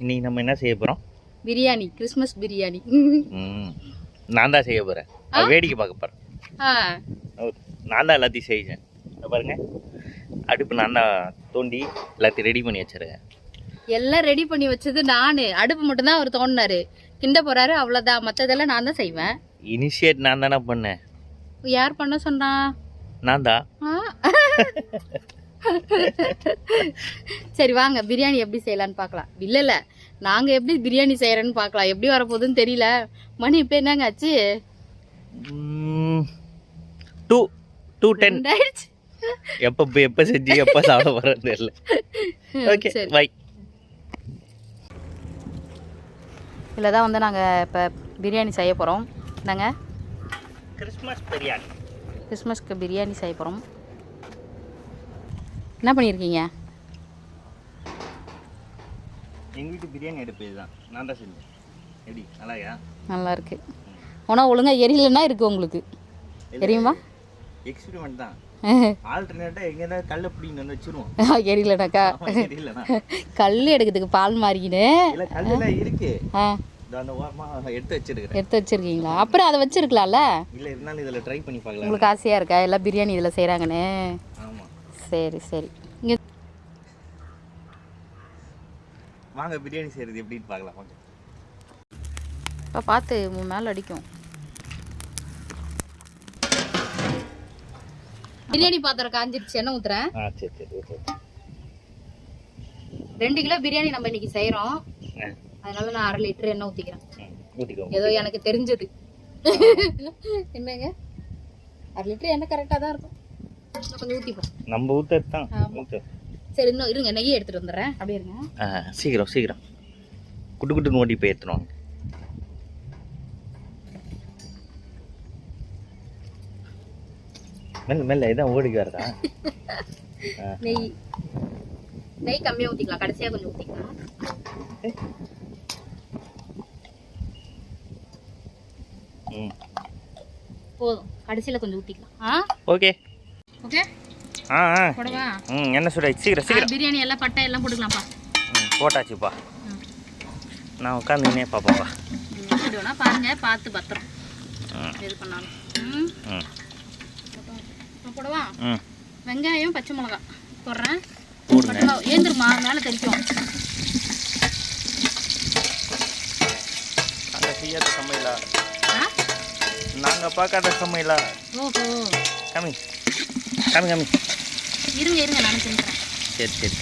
இன்னைக்கு நம்ம என்ன செய்ய போகிறோம்? பிரியாணி, கிறிஸ்மஸ் பிரியாணி. நான் தான் செய்ய போகிறேன். வேடிக்கை பார்க்க போகிறேன். நான் தான் எல்லாத்தையும் செய்வேன். பாருங்க, அடுப்பு நான் தான் தோண்டி எல்லாத்தையும் ரெடி பண்ணி வச்சிருக்கேன். எல்லாம் ரெடி பண்ணி வச்சது நான். அடுப்பு மட்டும் தான் அவர் தோண்டினாரு, கிண்ட போறாரு, அவ்வளோதான். மற்றதெல்லாம் நான் தான் செய்வேன். இனிஷியேட் நான் தானே பண்ணேன். யார் பண்ண சொன்னா? நான் தான். சரி வாங்க பிரியாணி எப்படி செய்யலான்னு பார்க்கலாம். இல்லை நாங்கள் எப்படி பிரியாணி செய்கிறேன்னு பார்க்கலாம். எப்படி வரப்போகுதுன்னு தெரியல. மணி இப்போ என்னங்க ஆச்சு? 2:10 ஆயிடுச்சு. எப்போ செஞ்சு எப்போ சாப்பிட போகிறோம் தெரியல. Okay, bye. இதில் தான் வந்து நாங்கள் இப்போ பிரியாணி செய்ய போகிறோம். நாங்கள் கிறிஸ்மஸ் பிரியாணி, கிறிஸ்மஸ்க்கு பிரியாணி செய்ய போகிறோம். என்ன பண்ணியிருக்கீங்க? எங்கள் வீட்டு பிரியாணி எடுப்பு இதுதான், நான் தான் செஞ்சேன். எப்படி நல்லாயா? நல்லா இருக்கு. ஆனால் ஒழுங்காக எரியலன்னா இருக்குது உங்களுக்கு தெரியுமா? எக்ஸ்பெரிமெண்ட் தான். ஆல்டர்னேட்டாக எங்கே தான் கல்லை பிடிங்கன்னு வந்து வச்சுருவோம். எரியலனாக்கா எரியலண்ணா கல் எடுக்கிறதுக்கு பால் மாறிக்கின்னு இல்லை, கல்லாம் இருக்கு. அந்த ஓரமாக எடுத்து வச்சிருக்கீங்களா? அப்புறம் அதை வச்சிருக்கலாம்ல. இல்லை, இருந்தாலும் இதில் ட்ரை பண்ணி பார்க்கலாம். உங்களுக்கு ஆசையாக இருக்கா எல்லாம் பிரியாணி இதில் செய்கிறாங்கன்னு? ஆமாம். சரி சரி, இங்கே வாங்க பிரியாணி செய்கிறது எப்படின்னு பார்க்கலாம். வாங்க. இப்போ பார்த்து மேலே அடிக்கும். பிரியாணி பாத்திரம் காஞ்சிருச்சு, எண்ணெய் ஊற்றுறேன். சரி சரி. 2 கிலோ பிரியாணி நம்ம இன்னைக்கு செய்கிறோம். அதனால நான் 1/2 லிட்டர் எண்ணெய் ஊற்றிக்கிறேன். ஏதோ எனக்கு தெரிஞ்சது. என்னங்க, 1/2 லிட்டர் எண்ணெய் கரெக்டாக தான் இருக்கும். கொஞ்சம் ஊற்றிப்போம். நம்ம ஊற்றது தான். சரி, இன்னும் இருங்க, நெய்யை எடுத்துகிட்டு வந்துடுறேன். அப்படியே இருங்க. சீக்கிரம் குட்டு குட்டுன்னு ஓட்டி போய் எடுத்துருவாங்க. மெல்ல இதான் ஓடிக்கு வரதா? நெய் கம்மியாக ஊற்றிக்கலாம், கடைசியாக கொஞ்சம் ஊற்றிக்கலாம். போதும், கடைசியில் கொஞ்சம் ஊற்றிக்கலாம். Okay okay. போடவா? என்ன சொல்ற? சீக்கிரம். பிரியாணி எல்லாம் பட்டை எல்லாம் போட்டுக்கலாம்ப்பா. போட்டாச்சுப்பா. நான் உட்காந்துனே பாப்பாப்பா. பாருங்க, பார்த்து பத்திரம் இது பண்ணாலும். போடவா? வெங்காயம் பச்சை மிளகா போடுறேன். ஏந்திருமா, மேலே தெரிக்கும். நாங்கள் செய்யாத சமையலா? நாங்கள் பார்க்காத சமையலா? ஓஹோ, கம்மி. இருங்க நான் செஞ்சுறேன். சரி.